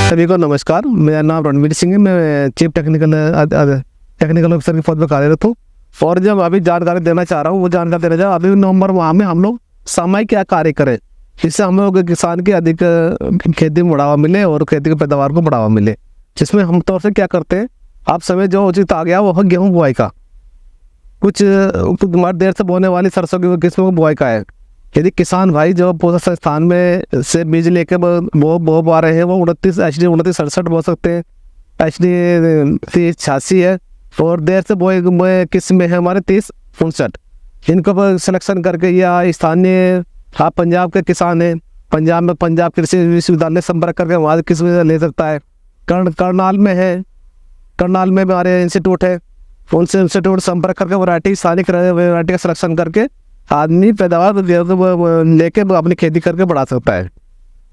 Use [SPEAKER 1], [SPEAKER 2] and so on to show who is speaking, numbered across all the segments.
[SPEAKER 1] सभी को नमस्कार। मेरा नाम रणवीर सिंह है। मैं चीफ टेक्निकल ऑफिसर के पद पर कार्यरत हूँ और जब अभी जानकारी देना चाह रहा हूँ वो जानकारी देना चाह अभी नवंबर माह में हम लोग सामयिक क्या कार्य करें जिससे हम लोग किसान की अधिक खेती में बढ़ावा मिले और खेती की पैदावार को बढ़ावा मिले। जिसमें हम तौर से क्या करते हैं, आप समय जो उचित आ गया वो है गेहूँ बुआई का। कुछ हमारे देर से बोने वाली सरसों की किस्मों को बुआई का है। यदि किसान भाई जो पोषक संस्थान में से बीज लेके बो पा रहे हैं वो 29 बो सकते हैं। HD 86 है और देर से बोए किस्म में है हमारे 30 इनको सिलेक्शन करके या स्थानीय आप पंजाब के किसान हैं, पंजाब में पंजाब कृषि विश्वविद्यालय संपर्क करके वहाँ किस्म ले सकता है। करनाल में है, करनाल में हमारे इंस्टीट्यूट है, उनसे इंस्टीट्यूट संपर्क करके वैरायटी स्थानिक वैरायटी का सिलेक्शन करके आदमी पैदावार लेके अपनी खेती करके बढ़ा सकता है।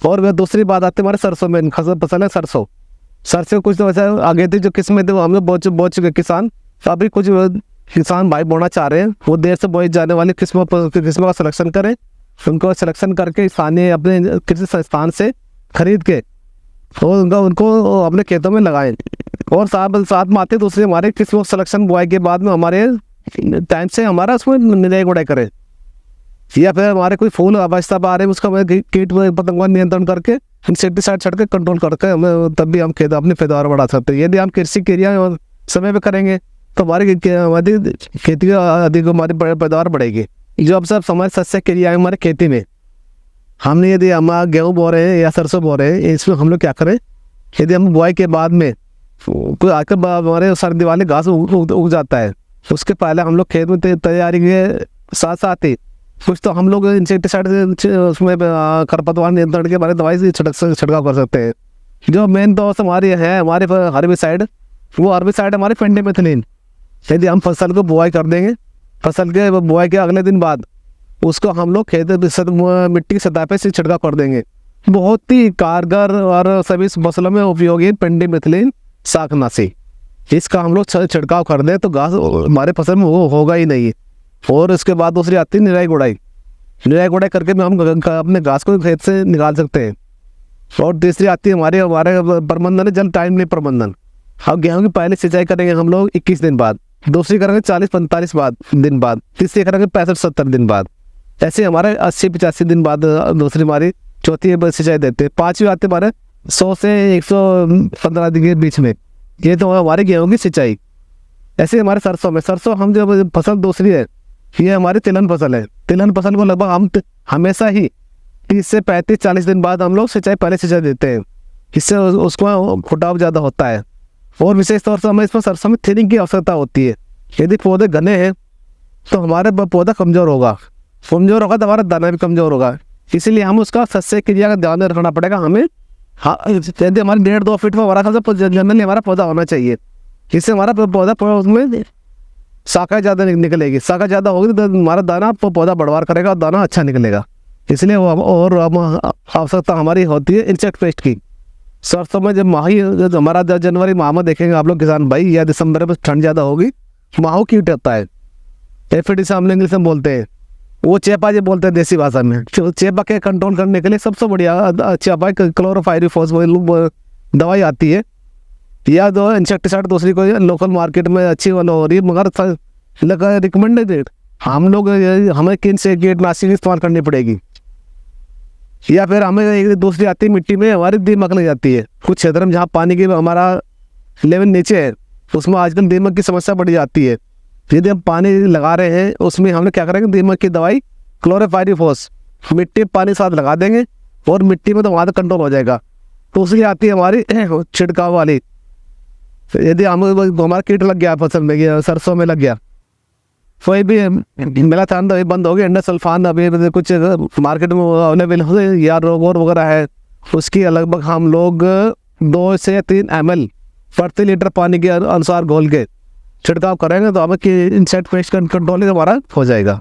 [SPEAKER 1] और वह दूसरी बात आती है हमारे सरसों में, फसल है सरसों कुछ तो वैसे आगे थी जो किस्में थे वो हम लोग बो चुके किसान। तो अभी कुछ किसान भाई बोना चाह रहे हैं वो देर से बोई जाने वाली किस्मों का सिलेक्शन करें, उनको सिलेक्शन करके स्थानीय अपने कृषि संस्थान से खरीद के और उनको अपने खेतों में लगाएं। और साथ में आते दूसरे हमारे किस्मों सिलेक्शन बुआई के बाद में हमारे टाइम से हमारा उसमें निराई गुड़ाई करें या फिर हमारे कोई फूल अवस्था आ रहे हैं उसका कीट पतंगों नियंत्रण करके इंसेक्टिसाइड छड़ के कंट्रोल करके हमें तब भी हम अपनी पैदावार बढ़ा सकते हैं। यदि हम कृषि क्रिया समय पे करेंगे तो हमारी खेती अधिक हमारी पैदावार बढ़ेगी। जो अब सब समय सस्या क्रिया है हमारे खेती में, हमने यदि हम गेहूँ बो रहे हैं या सरसों बो रहे हैं इसमें हम लोग क्या करें, यदि हम बुआई के बाद में कोई आकर हमारे सर्दी वाले घास उग जाता है उसके पहले हम लोग खेत में तैयारी के साथ साथ ही कुछ तो हम लोग इंसेक्टिसाइड उसमें खरपतवार नियंत्रण के बारे में दवाई से छिड़काव कर सकते हैं। जो मेन तो हमारी है हमारे हर्बिसाइड, वो हर्बिसाइड हमारे पेंडिमेथिलीन। यदि हम फसल को बुआई कर देंगे, फसल के बुआई के अगले दिन बाद उसको हम लोग खेत मिट्टी की सतह पे से छिड़काव कर देंगे। बहुत ही कारगर और सभी फसलों में उपयोगी पेंडिमेथिलीन शाकनाशी, इसका हम लोग छिड़काव कर दें तो घास हमारे फसल में वो होगा ही नहीं। और उसके बाद दूसरी आती है निराई गुड़ाई करके भी हम अपने घास को खेत से निकाल सकते हैं। और तीसरी आती है हमारे प्रबंधन है जल टाइमली प्रबंधन। अब गेहूँ की पहले सिंचाई करेंगे हम लोग 21 दिन बाद, दूसरी करेंगे 40-45 दिन बाद, तीसरी करेंगे 65-70 दिन बाद, ऐसे हमारे 80-85 दिन बाद दूसरी हमारी चौथी सिंचाई देते हैं। पाँचवीं आती है हमारे 100 से 115 दिन के बीच में, ये तो हमारे गेहूँ की सिंचाई। ऐसे हमारे सरसों हम जो फसल दूसरी है ये हमारी तिलहन फसल है। तिलहन फसल को लगभग हम हमेशा ही 30 से 35-40 दिन बाद हम लोग पहले सिंचाई देते हैं, इससे उसको फुटाव ज़्यादा होता है। और विशेष तौर से हमें इसमें सरसों में थिनिंग की आवश्यकता होती है। यदि पौधे घने हैं तो हमारे पौधा कमज़ोर होगा तो हमारा दाना भी कमज़ोर होगा। इसीलिए हम उसका सस्य क्रिया का ध्यान रखना पड़ेगा हमें। हाँ, यदि हमारे 1.5-2 फीट में हमारा जनरली हमारा पौधा होना चाहिए, इससे हमारा पौधा उसमें शाखा ज़्यादा निकलेगी। शाखा ज़्यादा होगी तो हमारा दाना पौधा बढ़वार करेगा और दाना अच्छा निकलेगा। इसलिए वो और आवश्यकता हमारी होती है इंसेक्ट पेस्ट की। सरसों में जब हमारा जनवरी माह में देखेंगे आप लोग किसान भाई या दिसंबर में ठंड ज़्यादा होगी, माहू कीट होता है, एफिडिस हम इंग्लिश में बोलते हैं, वो चेपा जो बोलते हैं देसी भाषा में। चेपा के कंट्रोल करने के लिए सबसे बढ़िया चेपा क्लोरोपाइरीफॉस दवाई आती है या दो इंसेक्टिसाइड दूसरी कोई लोकल मार्केट में अच्छी वाला हो रही है, मगर रिकमेंडेड हम लोग हमें किन से कीटनाशक इस्तेमाल करनी पड़ेगी। या फिर हमें एक दूसरी आती है मिट्टी में हमारी दीमक लग जाती है। कुछ क्षेत्र में जहाँ पानी की हमारा लेवल नीचे है उसमें आजकल दीमक की समस्या बढ़ जाती है। यदि हम पानी लगा रहे हैं उसमें हमने क्या करेंगे, दीमक की दवाई क्लोरोपाइरीफॉस मिट्टी पानी साथ लगा देंगे और मिट्टी में तो वहाँ तक कंट्रोल हो जाएगा। दूसरी आती है हमारी छिड़काव वाली। यदि हमारा कीट लग गया फसल में, सरसों में लग गया, कोई भी मेलाथान दवाई बंद हो गई, एंडोसल्फान अभी कुछ मार्केट में अवेलेबल हो या रोगोर वगैरह है, उसकी लगभग हम लोग 2 से 3 ml प्रति लीटर पानी के अनुसार घोल के छिड़काव करेंगे तो हमें इंसेक्ट पेस्ट कंट्रोल हमारा हो जाएगा।